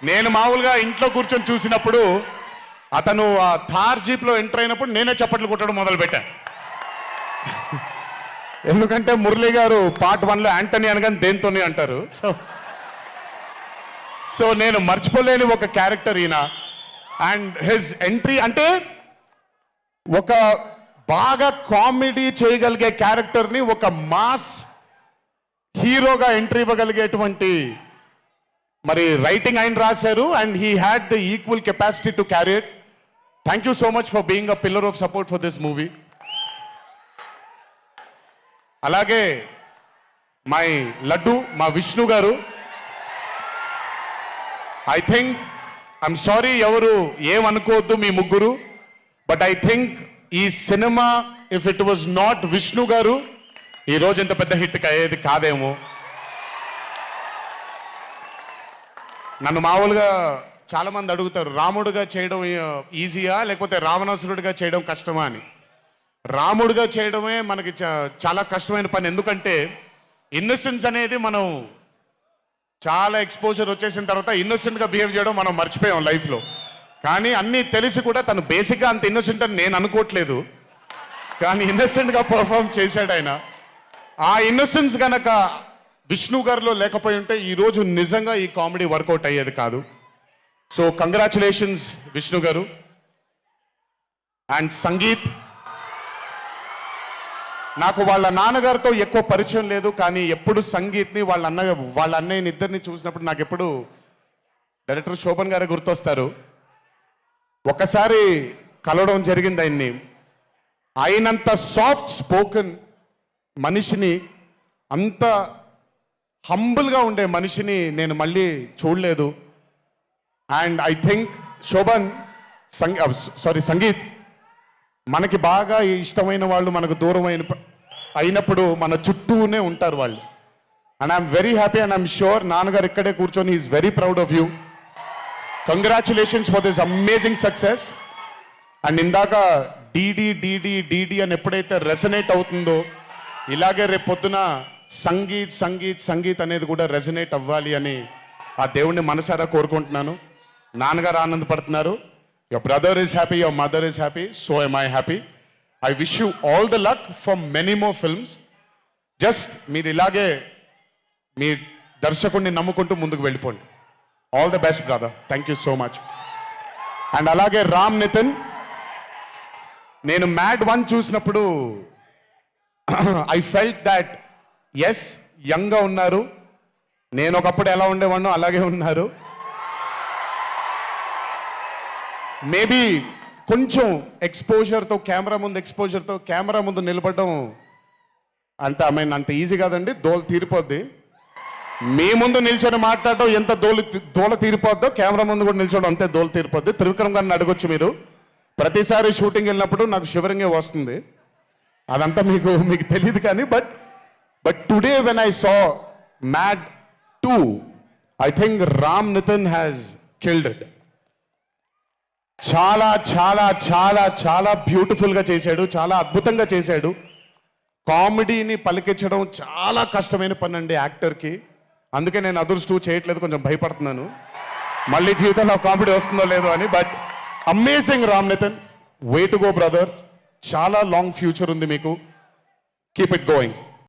నేను మామూలుగా ఇంట్లో కూర్చొని చూసినప్పుడు అతను ఆ థార్ జీప్లో ఎంటర్ అయినప్పుడు నేనే చప్పట్లు కొట్టడం మొదలుపెట్టాను. ఎందుకంటే మురళి గారు పార్ట్ 1లో యాంటనీ అనగానే దేంతోనే అంటారు. సో నేను మర్చిపోలేని ఒక క్యారెక్టర్ ఈయన. అండ్ హిజ్ ఎంట్రీ అంటే ఒక బాగా కామెడీ చేయగలిగే క్యారెక్టర్ని ఒక మాస్ హీరోగా ఎంట్రీ ఇవ్వగలిగేటువంటి మరి రైటింగ్ ఆయన రాశారు. And he had the equal capacity to carry it. Thank you so much for being a pillar of support for this movie. అలాగే మై లడ్డు మా విష్ణు గారు, ఐ థింక్ ఐఎమ్ సారీ ఎవరు ఏమనుకోవద్దు మీ ముగ్గురు, బట్ ఐ థింక్ ఈ cinema if it was not Vishnu గారు ఈ రోజు ఇంత పెద్ద హిట్ అయ్యేది కాదేమో. నన్ను మామూలుగా చాలా మంది అడుగుతారు రాముడుగా చేయడం ఈజీయా లేకపోతే రావణాసురుడిగా చేయడం కష్టమా అని. రాముడిగా చేయడమే మనకి చాలా కష్టమైన పని. ఎందుకంటే ఇన్నోసెన్స్ అనేది మనం చాలా ఎక్స్పోజర్ వచ్చేసిన తర్వాత ఇన్నోసెంట్గా బిహేవ్ చేయడం మనం మర్చిపోయాం లైఫ్లో. కానీ అన్నీ తెలిసి కూడా తను బేసిక్గా అంత ఇన్నోసెంట్ అని నేను అనుకోవట్లేదు, కానీ ఇన్నోసెంట్గా పర్ఫామ్ చేశాడు ఆయన. ఆ ఇన్నోసెన్స్ గనక విష్ణు గారిలో లేకపోయి ఉంటే ఈరోజు నిజంగా ఈ కామెడీ వర్కౌట్ అయ్యేది కాదు. సో కంగ్రాచులేషన్స్ విష్ణు గారు. అండ్ సంగీత్, నాకు వాళ్ళ నాన్నగారితో ఎక్కువ పరిచయం లేదు, కానీ ఎప్పుడు సంగీత్ని వాళ్ళ అన్నయ్యని ఇద్దరిని చూసినప్పుడు నాకు ఎప్పుడు డైరెక్టర్ శోభన్ గారే గుర్తొస్తారు. ఒకసారి కలవడం జరిగింది ఆయన్ని. అయినంత సాఫ్ట్ స్పోకెన్ మనిషిని, అంత హంబుల్గా ఉండే మనిషిని నేను మళ్ళీ చూడలేదు. And I think Shobhan Sangeet, మనకి బాగా ఇష్టమైన వాళ్ళు మనకు దూరం అయినప్పుడు మన చుట్టూనే ఉంటారు వాళ్ళు. And I'm very happy and I'm sure నాన్నగారు ఇక్కడే కూర్చొని is very proud of you. Congratulations for this amazing success. And ఇందాక డీడీ డీడీ డీడీ అని ఎప్పుడైతే రెసనేట్ అవుతుందో ఇలాగే రేపు పొద్దున సంగీత్ సంగీత్ సంగీత్ అనేది కూడా రెసనేట్ అవ్వాలి అని ఆ దేవుణ్ణి మనసారా కోరుకుంటున్నాను. నాన్నగారు ఆనందపడుతున్నారు. Your brother is happy, your mother is happy, so am I happy. I wish you all the luck for many more films. Just మీరు ఇలాగే మీ దర్శకుడిని నమ్ముకుంటూ ముందుకు వెళ్ళిపోండి. All the best brother. Thank you so much. And అలాగే రామ్ నితిన్, నేను mad 1 చూసినప్పుడు I felt that yes యంగ్గా ఉన్నారు, నేను ఒకప్పుడు ఎలా ఉండేవాడినో అలాగే ఉన్నారు. మేబీ కొంచెం ఎక్స్పోజర్తో కెమెరా ముందు నిలబడడం అంత ఈజీ కాదండి, దోల తీరిపోద్ది. మీ ముందు నిల్చొని మాట్లాడడం ఎంత దోల తీరిపోద్దో కెమెరా ముందు కూడా నిల్చోవడం అంతే దోల తీరిపోద్ది. త్రివిక్రమ్ గారిని అడగొచ్చు మీరు. ప్రతిసారి షూటింగ్ వెళ్ళినప్పుడు నాకు షివరింగే వస్తుంది. అదంతా మీకు తెలియదు కానీ but today when I saw Mad 2 I think Ram Nitin has killed it. చాలా చాలా చాలా చాలా బ్యూటిఫుల్గా చేశాడు, చాలా అద్భుతంగా చేశాడు. కామెడీని పలికించడం చాలా కష్టమైన పని అండి యాక్టర్కి. అందుకే నేను అదర్స్ 2 చేయట్లేదు, కొంచెం భయపడుతున్నాను మళ్ళీ జీవితంలో కామెడీ వస్తుందో లేదో అని. But amazing Ram Nitin, way to go brother. చాలా లాంగ్ ఫ్యూచర్ ఉంది మీకు. Keep it going.